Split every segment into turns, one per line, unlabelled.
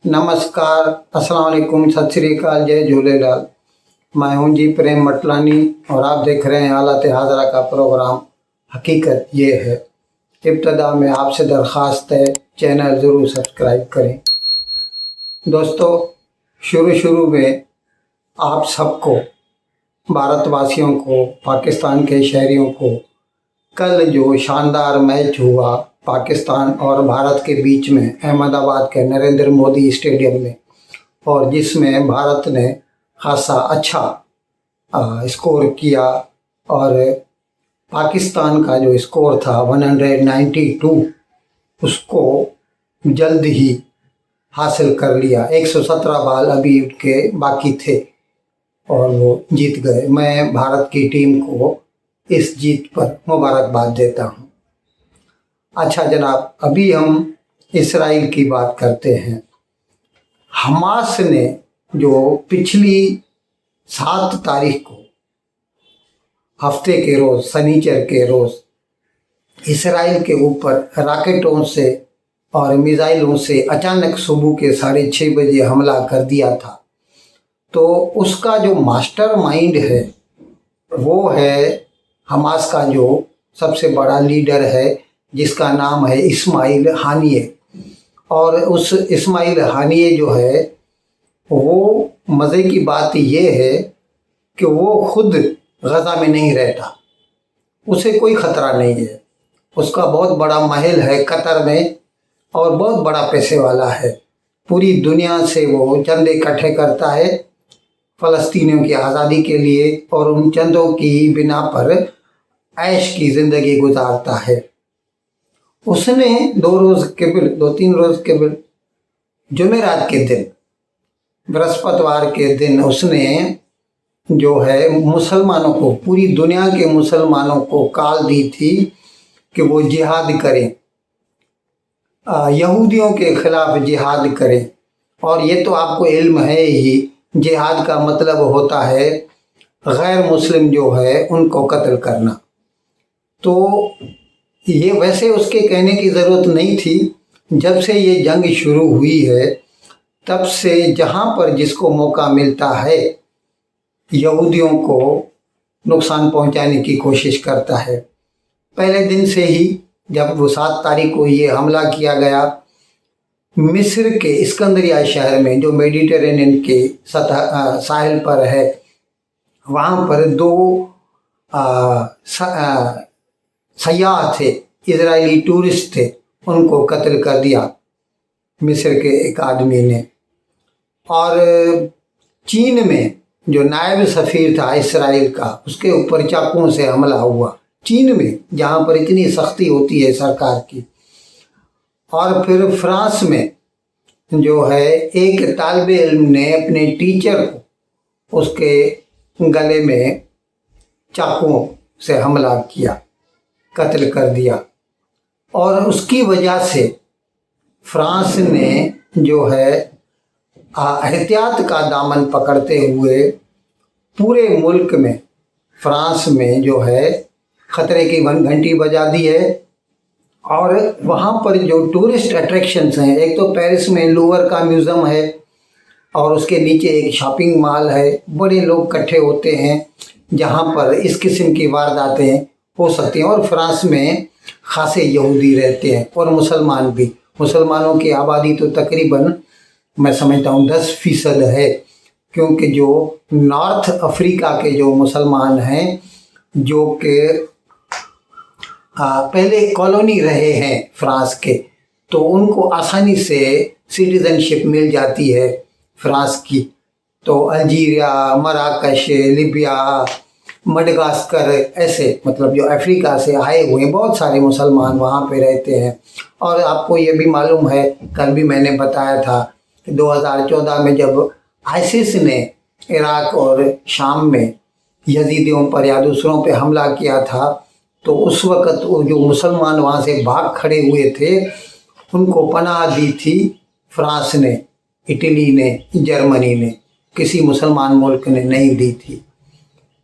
नमस्कार, अस्सलाम वालेकुम, सत श्री अकाल, जय झूलेलाल। मैं हूं जी प्रेम मटलानी और आप देख रहे हैं हालत हाजरा का प्रोग्राम हकीकत ये है। इब्तदा में आपसे दरख्वास्त है, चैनल ज़रूर सब्सक्राइब करें। दोस्तों, शुरू में आप सबको, भारतवासियों को, पाकिस्तान के शहरियों को कल जो शानदार मैच हुआ पाकिस्तान और भारत के बीच में अहमदाबाद के नरेंद्र मोदी स्टेडियम में, और जिसमें भारत ने खासा अच्छा स्कोर किया और पाकिस्तान का जो स्कोर था 192 उसको जल्द ही हासिल कर लिया। 117 बॉल अभी के बाकी थे और वो जीत गए। मैं भारत की टीम को इस जीत पर मुबारकबाद देता हूँ। अच्छा जनाब, अभी हम इसराइल की बात करते हैं। हमास ने जो पिछली 7 तारीख को हफ्ते के रोज़, शनिचर के रोज़ इसराइल के ऊपर रॉकेटों से और मिसाइलों से अचानक सुबह के 6:30 बजे हमला कर दिया था, तो उसका जो मास्टर माइंड है वो है हमास का जो सबसे बड़ा लीडर है, जिसका नाम है इस्माइल हानिये। और उस इस्माइल हानिये जो है, वो मज़े की बात ये है कि वो खुद गज़ा में नहीं रहता, उसे कोई ख़तरा नहीं है। उसका बहुत बड़ा महल है कतर में और बहुत बड़ा पैसे वाला है। पूरी दुनिया से वो चंदे इकट्ठे करता है फ़लस्तीनियों की आज़ादी के लिए, और उन चंदों की बिना पर ऐश की ज़िंदगी गुजारता है। उसने 2-3 रोज़ केवल जुमेरात के दिन, बृहस्पतिवार के दिन उसने जो है मुसलमानों को, पूरी दुनिया के मुसलमानों को कॉल दी थी कि वो जिहाद करें, यहूदियों के खिलाफ जिहाद करें। और ये तो आपको इल्म है ही, जिहाद का मतलब होता है गैर मुस्लिम जो है उनको कत्ल करना। तो ये वैसे उसके कहने की ज़रूरत नहीं थी। जब से ये जंग शुरू हुई है तब से जहाँ पर जिसको मौका मिलता है यहूदियों को नुकसान पहुँचाने की कोशिश करता है। पहले दिन से ही जब वो 7 तारीख को ये हमला किया गया, मिस्र के इस्कंदरिया शहर में जो मेडिटेरेनियन के साहिल पर है, वहाँ पर 2 सयाह थे, इजरायली टूरिस्ट थे, उनको कत्ल कर दिया मिस्र के एक आदमी ने। और चीन में जो नायब सफ़ीर था इसराइल का, उसके ऊपर चाकुओं से हमला हुआ, चीन में जहाँ पर इतनी सख्ती होती है सरकार की। और फिर फ्रांस में जो है एक तालिब इल्म ने अपने टीचर को उसके गले में चाकुओं से हमला किया, कत्ल कर दिया। और उसकी वजह से फ्रांस ने जो है एहतियात का दामन पकड़ते हुए पूरे मुल्क में, फ्रांस में जो है ख़तरे की घंटी बजा दी है। और वहाँ पर जो टूरिस्ट अट्रैक्शंस हैं, एक तो पेरिस में लूवर का म्यूज़ियम है और उसके नीचे एक शॉपिंग मॉल है। बड़े लोग इकट्ठे होते हैं जहाँ पर इस किस्म की वारदातें हो सकती हैं। और फ्रांस में खासे यहूदी रहते हैं और मुसलमान भी। मुसलमानों की आबादी तो तकरीबन मैं समझता हूँ 10% है, क्योंकि जो नॉर्थ अफ्रीका के जो मुसलमान हैं, जो कि पहले कॉलोनी रहे हैं फ्रांस के, तो उनको आसानी से सिटीज़नशिप मिल जाती है फ्रांस की। तो अल्जीरिया, मराकश, लीबिया, मडगास्कर, ऐसे मतलब जो अफ्रीका से आए हुए बहुत सारे मुसलमान वहाँ पे रहते हैं। और आपको ये भी मालूम है, कल भी मैंने बताया था कि 2014 में जब आईसिस ने इराक और शाम में यजीदियों पर या दूसरों पे हमला किया था, तो उस वक़्त वो जो मुसलमान वहाँ से भाग खड़े हुए थे, उनको पनाह दी थी फ्रांस ने, इटली ने, जर्मनी ने, किसी मुसलमान मुल्क ने नहीं दी थी।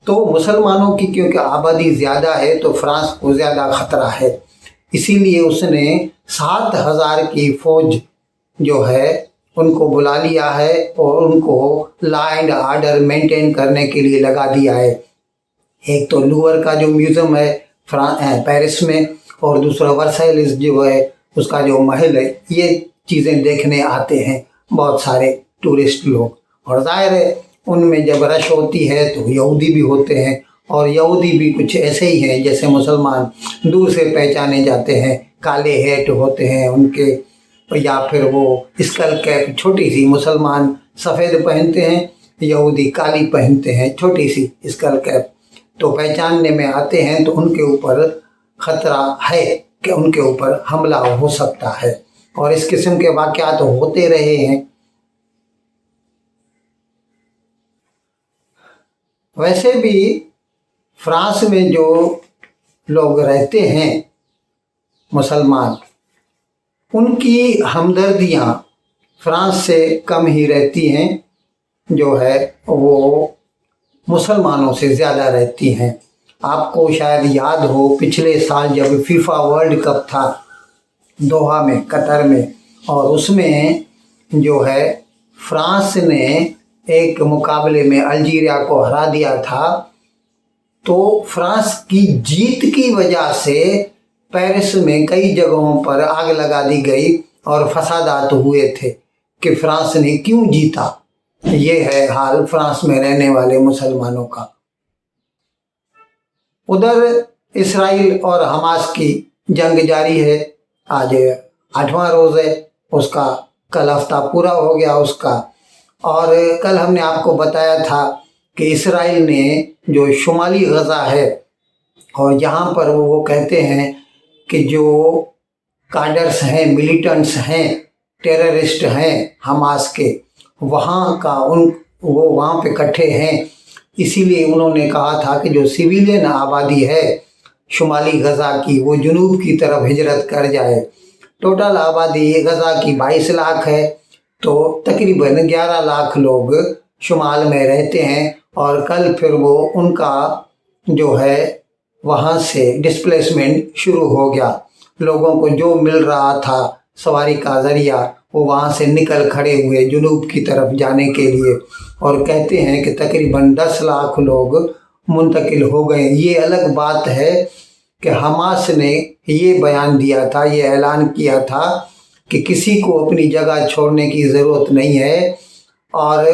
तो मुसलमानों की क्योंकि आबादी ज़्यादा है तो फ्रांस को ज़्यादा ख़तरा है, इसीलिए उसने 7,000 की फ़ौज जो है उनको बुला लिया है और उनको लॉ एंड ऑर्डर मेंटेन करने के लिए लगा दिया है। एक तो लूवर का जो म्यूज़ियम है पेरिस में, और दूसरा वर्साइल्स जो है उसका जो महल है, ये चीज़ें देखने आते हैं बहुत सारे टूरिस्ट लोग। और ज़ाहिर है उनमें जब रश होती है तो यहूदी भी होते हैं, और यहूदी भी कुछ ऐसे ही हैं जैसे मुसलमान, दूर से पहचाने जाते हैं। काले हैट होते हैं उनके, या फिर वो स्कल कैप छोटी सी, मुसलमान सफ़ेद पहनते हैं, यहूदी काली पहनते हैं छोटी सी स्कल कैप। तो पहचानने में आते हैं तो उनके ऊपर खतरा है कि उनके ऊपर हमला हो सकता है, और इस किस्म के वाक़यात तो होते रहे हैं। वैसे भी फ्रांस में जो लोग रहते हैं मुसलमान, उनकी हमदर्दियाँ फ्रांस से कम ही रहती हैं, जो है वो मुसलमानों से ज़्यादा रहती हैं। आपको शायद याद हो, पिछले साल जब फीफा वर्ल्ड कप था दोहा में, कतर में, और उसमें जो है फ्रांस ने एक मुकाबले में अल्जीरिया को हरा दिया था, तो फ्रांस की जीत की वजह से पेरिस में कई जगहों पर आग लगा दी गई और फसादात हुए थे कि फ्रांस ने क्यों जीता। ये है हाल फ्रांस में रहने वाले मुसलमानों का। उधर इसराइल और हमास की जंग जारी है। आज 8वां रोज़ है उसका, कल हफ्ता पूरा हो गया उसका। और कल हमने आपको बताया था कि इसराइल ने जो शुमाली गज़ा है, और यहाँ पर वो कहते हैं कि जो काडर्स हैं, मिलिटेंट्स हैं, टेररिस्ट हैं हमास के, वहाँ का वो वहाँ पे इकट्ठे हैं। इसीलिए उन्होंने कहा था कि जो सिविलियन आबादी है शुमाली गज़ा की, वो जुनूब की तरफ हिजरत कर जाए। टोटल आबादी गज़ा की 22 लाख है, तो तकरीबन 11 लाख लोग शुमाल में रहते हैं। और कल फिर वो उनका जो है वहाँ से डिस्प्लेसमेंट शुरू हो गया। लोगों को जो मिल रहा था सवारी का ज़रिया, वो वहाँ से निकल खड़े हुए जुनूब की तरफ जाने के लिए, और कहते हैं कि तकरीबन 10 लाख लोग मुंतकिल हो गए। ये अलग बात है कि हमास ने ये बयान दिया था, ये ऐलान किया था कि किसी को अपनी जगह छोड़ने की ज़रूरत नहीं है, और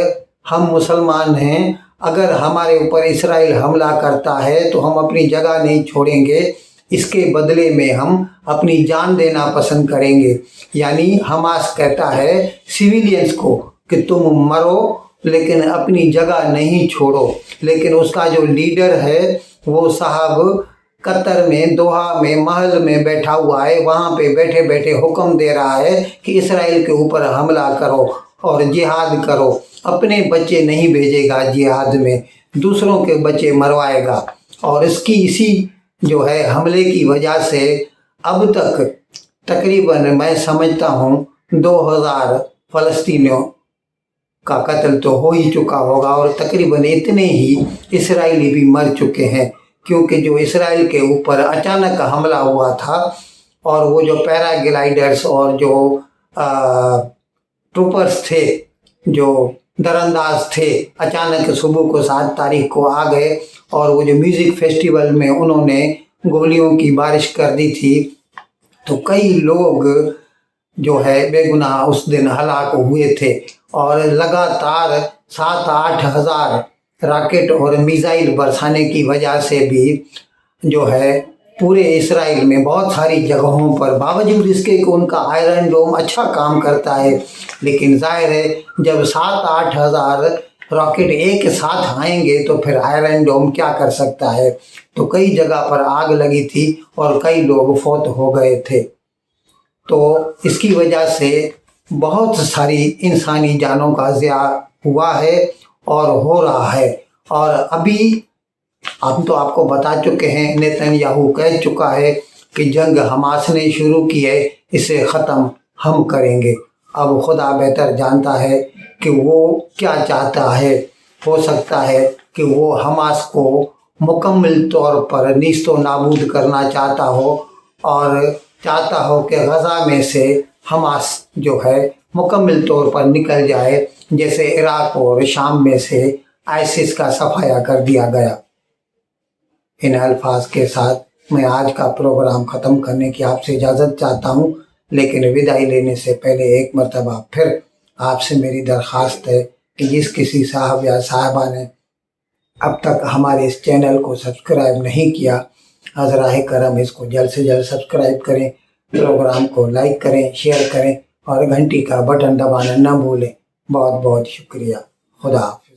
हम मुसलमान हैं, अगर हमारे ऊपर इसराइल हमला करता है तो हम अपनी जगह नहीं छोड़ेंगे, इसके बदले में हम अपनी जान देना पसंद करेंगे। यानी हमास कहता है सिविलियंस को कि तुम मरो लेकिन अपनी जगह नहीं छोड़ो। लेकिन उसका जो लीडर है वो साहब कतर में, दोहा में, महल में बैठा हुआ है, वहाँ पे बैठे बैठे हुक्म दे रहा है कि इसराइल के ऊपर हमला करो और जिहाद करो। अपने बच्चे नहीं भेजेगा जिहाद में, दूसरों के बच्चे मरवाएगा। और इसकी इसी जो है हमले की वजह से अब तक तकरीबन मैं समझता हूँ 2000 फ़लस्तीनियों का कत्ल तो हो ही चुका होगा, और तकरीबन इतने ही इसराइली भी मर चुके हैं, क्योंकि जो इसराइल के ऊपर अचानक हमला हुआ था, और वो जो पैराग्लाइडर्स और जो ट्रूपर्स थे, जो दरअंदाज थे, अचानक सुबह को 7 तारीख को आ गए, और वो जो म्यूज़िक फेस्टिवल में उन्होंने गोलियों की बारिश कर दी थी, तो कई लोग जो है बेगुनाह उस दिन हलाक हुए थे। और लगातार 7-8 हज़ार रॉकेट और मिसाइल बरसाने की वजह से भी जो है पूरे इसराइल में बहुत सारी जगहों पर, बावजूद इसके कि उनका आयरन डोम अच्छा काम करता है, लेकिन जाहिर है जब 7-8 हज़ार रॉकेट एक साथ आएंगे तो फिर आयरन डोम क्या कर सकता है। तो कई जगह पर आग लगी थी और कई लोग फौत हो गए थे। तो इसकी वजह से बहुत सारी इंसानी जानों का ज़िया हुआ है और हो रहा है। और अभी हम तो आपको बता चुके हैं, नेतन्याहू कह चुका है कि जंग हमास ने शुरू की है, इसे ख़त्म हम करेंगे। अब खुदा बेहतर जानता है कि वो क्या चाहता है। हो सकता है कि वो हमास को मुकम्मल तौर पर नीस्तो नाबूद करना चाहता हो, और चाहता हो कि गज़ा में से حماس جو ہے مکمل طور پر نکل جائے، جیسے عراق اور شام میں سے آئسس کا صفایا کر دیا گیا۔ ان الفاظ کے ساتھ میں آج کا پروگرام ختم کرنے کی آپ سے اجازت چاہتا ہوں، لیکن وداعی لینے سے پہلے ایک مرتبہ پھر آپ سے میری درخواست ہے کہ جس کسی صاحب یا صاحبہ نے اب تک ہمارے اس چینل کو سبسکرائب نہیں کیا، حضرہ کرم اس کو جلد سے جلد سبسکرائب کریں، پروگرام کو لائک کریں، شیئر کریں اور گھنٹی کا بٹن دبانا نہ بھولیں۔ بہت بہت شکریہ۔ خدا حافظ۔